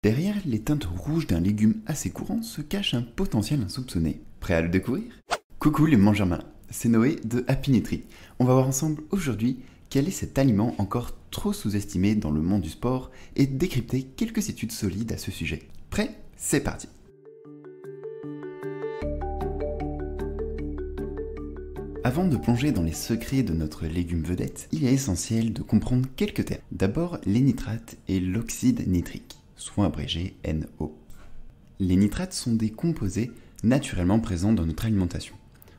Derrière les teintes rouges d'un légume assez courant se cache un potentiel insoupçonné. Prêt à le découvrir? Coucou les mangeurs malins, c'est Noé de Happy Nutri. On va voir ensemble aujourd'hui quel est cet aliment encore trop sous-estimé dans le monde du sport et décrypter quelques études solides à ce sujet. Prêt? C'est parti! Avant de plonger dans les secrets de notre légume vedette, il est essentiel de comprendre quelques termes. D'abord, les nitrates et l'oxyde nitrique, souvent abrégé NO. Les nitrates sont des composés naturellement présents dans notre alimentation,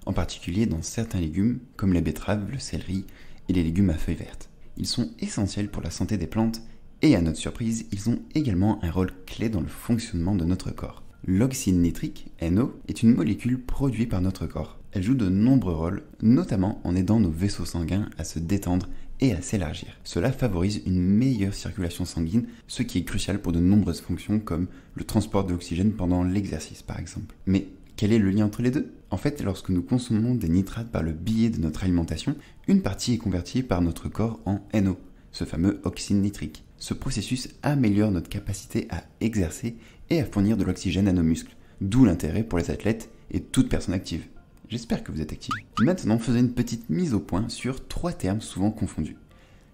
en particulier dans certains légumes comme la betterave, le céleri et les légumes à feuilles vertes. Ils sont essentiels pour la santé des plantes et à notre surprise, ils ont également un rôle clé dans le fonctionnement de notre corps. L'oxyde nitrique, NO, est une molécule produite par notre corps. Elle joue de nombreux rôles, notamment en aidant nos vaisseaux sanguins à se détendre et à s'élargir. Cela favorise une meilleure circulation sanguine, ce qui est crucial pour de nombreuses fonctions comme le transport de l'oxygène pendant l'exercice par exemple. Mais quel est le lien entre les deux? En fait, lorsque nous consommons des nitrates par le biais de notre alimentation, une partie est convertie par notre corps en NO, ce fameux oxyde nitrique. Ce processus améliore notre capacité à exercer et à fournir de l'oxygène à nos muscles, d'où l'intérêt pour les athlètes et toute personne active. J'espère que vous êtes actifs. Maintenant, faisons une petite mise au point sur 3 termes souvent confondus.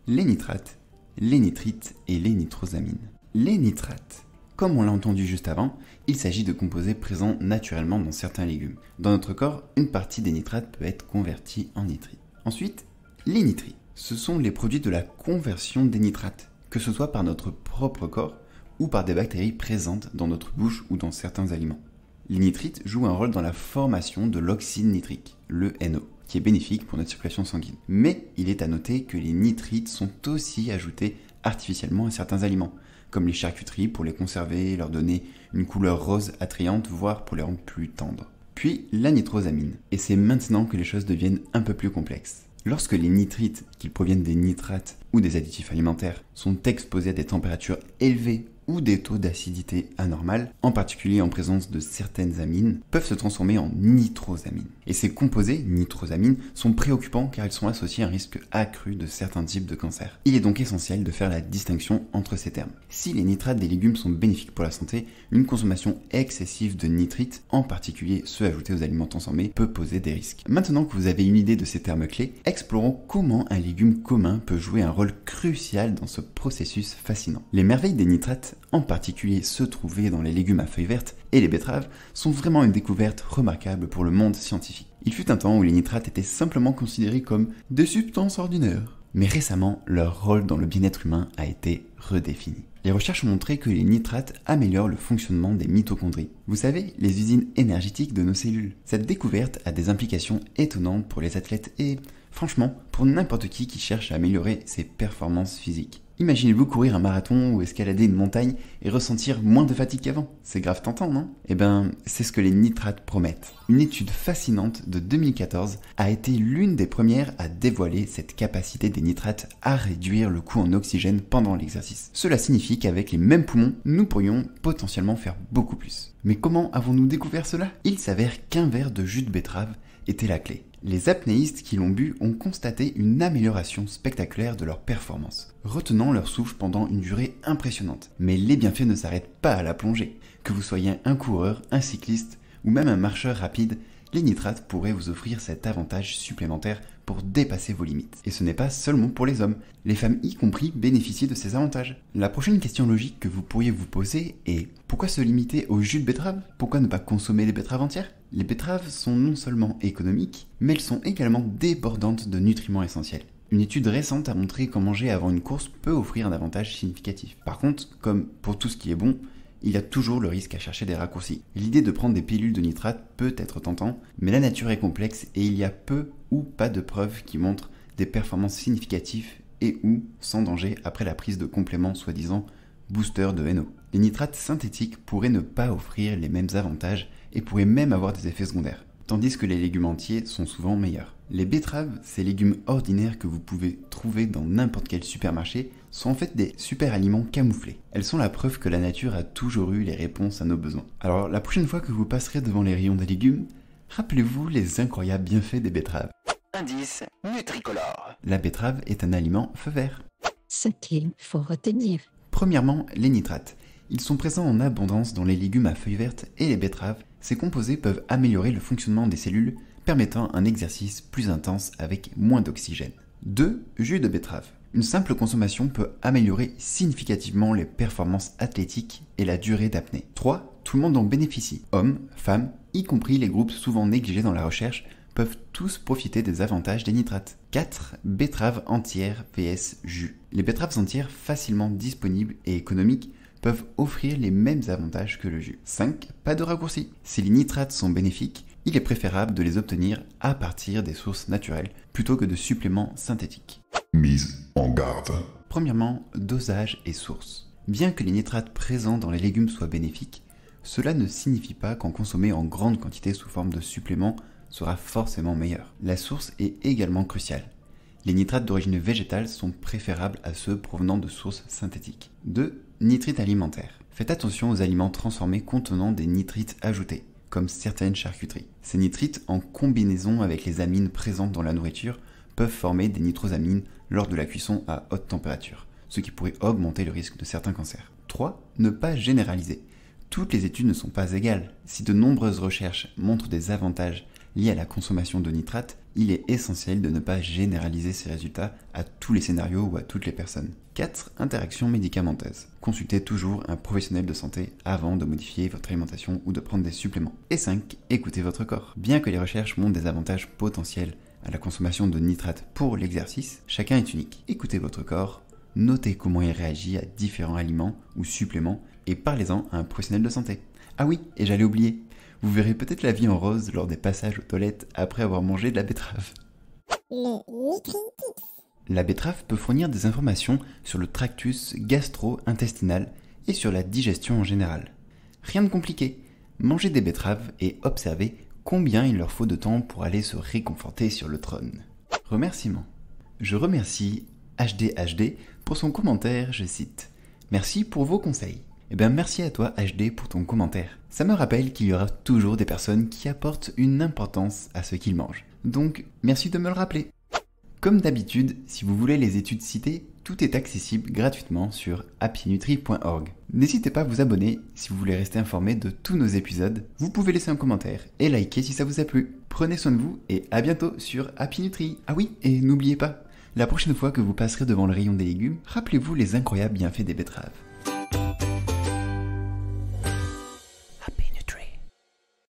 Les nitrates, les nitrites et les nitrosamines. Les nitrates, comme on l'a entendu juste avant, il s'agit de composés présents naturellement dans certains légumes. Dans notre corps, une partie des nitrates peut être convertie en nitrites. Ensuite, les nitrites. Ce sont les produits de la conversion des nitrates, que ce soit par notre propre corps ou par des bactéries présentes dans notre bouche ou dans certains aliments. Les nitrites jouent un rôle dans la formation de l'oxyde nitrique, le NO, qui est bénéfique pour notre circulation sanguine. Mais il est à noter que les nitrites sont aussi ajoutés artificiellement à certains aliments, comme les charcuteries pour les conserver et leur donner une couleur rose attrayante, voire pour les rendre plus tendres. Puis la nitrosamine, et c'est maintenant que les choses deviennent un peu plus complexes. Lorsque les nitrites, qu'ils proviennent des nitrates ou des additifs alimentaires, sont exposés à des températures élevées ou des taux d'acidité anormales, en particulier en présence de certaines amines, peuvent se transformer en nitrosamines. Et ces composés, nitrosamines, sont préoccupants car ils sont associés à un risque accru de certains types de cancers. Il est donc essentiel de faire la distinction entre ces termes. Si les nitrates des légumes sont bénéfiques pour la santé, une consommation excessive de nitrites, en particulier ceux ajoutés aux aliments transformés, peut poser des risques. Maintenant que vous avez une idée de ces termes clés, explorons comment un légume commun peut jouer un rôle crucial dans ce processus fascinant. Les merveilles des nitrates, en particulier ceux trouvés dans les légumes à feuilles vertes et les betteraves, sont vraiment une découverte remarquable pour le monde scientifique. Il fut un temps où les nitrates étaient simplement considérés comme des substances ordinaires. Mais récemment, leur rôle dans le bien-être humain a été redéfini. Les recherches ont montré que les nitrates améliorent le fonctionnement des mitochondries. Vous savez, les usines énergétiques de nos cellules. Cette découverte a des implications étonnantes pour les athlètes et, franchement, pour n'importe qui cherche à améliorer ses performances physiques. Imaginez-vous courir un marathon ou escalader une montagne et ressentir moins de fatigue qu'avant. C'est grave tentant, non? Eh ben, c'est ce que les nitrates promettent. Une étude fascinante de 2014 a été l'une des premières à dévoiler cette capacité des nitrates à réduire le coût en oxygène pendant l'exercice. Cela signifie qu'avec les mêmes poumons, nous pourrions potentiellement faire beaucoup plus. Mais comment avons-nous découvert cela? Il s'avère qu'un verre de jus de betterave était la clé. Les apnéistes qui l'ont bu ont constaté une amélioration spectaculaire de leur performance, retenant leur souffle pendant une durée impressionnante. Mais les bienfaits ne s'arrêtent pas à la plongée. Que vous soyez un coureur, un cycliste ou même un marcheur rapide, les nitrates pourraient vous offrir cet avantage supplémentaire pour dépasser vos limites. Et ce n'est pas seulement pour les hommes, les femmes y compris bénéficient de ces avantages. La prochaine question logique que vous pourriez vous poser est: pourquoi se limiter au jus de betterave? Pourquoi ne pas consommer des betteraves entières? Les betteraves sont non seulement économiques, mais elles sont également débordantes de nutriments essentiels. Une étude récente a montré qu'en manger avant une course peut offrir un avantage significatif. Par contre, comme pour tout ce qui est bon, il y a toujours le risque à chercher des raccourcis. L'idée de prendre des pilules de nitrate peut être tentant, mais la nature est complexe et il y a peu ou pas de preuves qui montrent des performances significatives et ou sans danger après la prise de compléments soi-disant booster de NO. Les nitrates synthétiques pourraient ne pas offrir les mêmes avantages et pourraient même avoir des effets secondaires, tandis que les légumes entiers sont souvent meilleurs. Les betteraves, ces légumes ordinaires que vous pouvez trouver dans n'importe quel supermarché, sont en fait des super aliments camouflés. Elles sont la preuve que la nature a toujours eu les réponses à nos besoins. Alors la prochaine fois que vous passerez devant les rayons des légumes, rappelez-vous les incroyables bienfaits des betteraves. Indice Nutricolore. La betterave est un aliment feu vert. Ce qu'il faut retenir. Premièrement, les nitrates. Ils sont présents en abondance dans les légumes à feuilles vertes et les betteraves. Ces composés peuvent améliorer le fonctionnement des cellules, permettant un exercice plus intense avec moins d'oxygène. 2. Jus de betterave. Une simple consommation peut améliorer significativement les performances athlétiques et la durée d'apnée. 3. Tout le monde en bénéficie. Hommes, femmes, y compris les groupes souvent négligés dans la recherche, peuvent tous profiter des avantages des nitrates. 4. Betteraves entières vs jus. Les betteraves entières facilement disponibles et économiques peuvent offrir les mêmes avantages que le jus. 5. Pas de raccourci. Si les nitrates sont bénéfiques, il est préférable de les obtenir à partir des sources naturelles plutôt que de suppléments synthétiques. Mise en garde. Premièrement, dosage et source. Bien que les nitrates présents dans les légumes soient bénéfiques, cela ne signifie pas qu'en consommer en grande quantité sous forme de suppléments sera forcément meilleur. La source est également cruciale. Les nitrates d'origine végétale sont préférables à ceux provenant de sources synthétiques. 2. Nitrites alimentaires. Faites attention aux aliments transformés contenant des nitrites ajoutés, comme certaines charcuteries. Ces nitrites, en combinaison avec les amines présentes dans la nourriture, peuvent former des nitrosamines lors de la cuisson à haute température, ce qui pourrait augmenter le risque de certains cancers. 3. Ne pas généraliser. Toutes les études ne sont pas égales. Si de nombreuses recherches montrent des avantages liés à la consommation de nitrates, il est essentiel de ne pas généraliser ces résultats à tous les scénarios ou à toutes les personnes. 4. Interactions médicamenteuses. Consultez toujours un professionnel de santé avant de modifier votre alimentation ou de prendre des suppléments. Et 5. Écoutez votre corps. Bien que les recherches montrent des avantages potentiels à la consommation de nitrates pour l'exercice, chacun est unique. Écoutez votre corps, notez comment il réagit à différents aliments ou suppléments et parlez-en à un professionnel de santé. Ah oui, et j'allais oublier, vous verrez peut-être la vie en rose lors des passages aux toilettes après avoir mangé de la betterave. La betterave peut fournir des informations sur le tractus gastro-intestinal et sur la digestion en général. Rien de compliqué, mangez des betteraves et observez combien il leur faut de temps pour aller se réconforter sur le trône. Remerciements. Je remercie HDHD pour son commentaire, je cite « Merci pour vos conseils ». Eh bien merci à toi HD pour ton commentaire. Ça me rappelle qu'il y aura toujours des personnes qui apportent une importance à ce qu'ils mangent. Donc merci de me le rappeler. Comme d'habitude, si vous voulez les études citées, tout est accessible gratuitement sur happynutri.org. N'hésitez pas à vous abonner si vous voulez rester informé de tous nos épisodes. Vous pouvez laisser un commentaire et liker si ça vous a plu. Prenez soin de vous et à bientôt sur Happy Nutri. Ah oui, et n'oubliez pas, la prochaine fois que vous passerez devant le rayon des légumes, rappelez-vous les incroyables bienfaits des betteraves.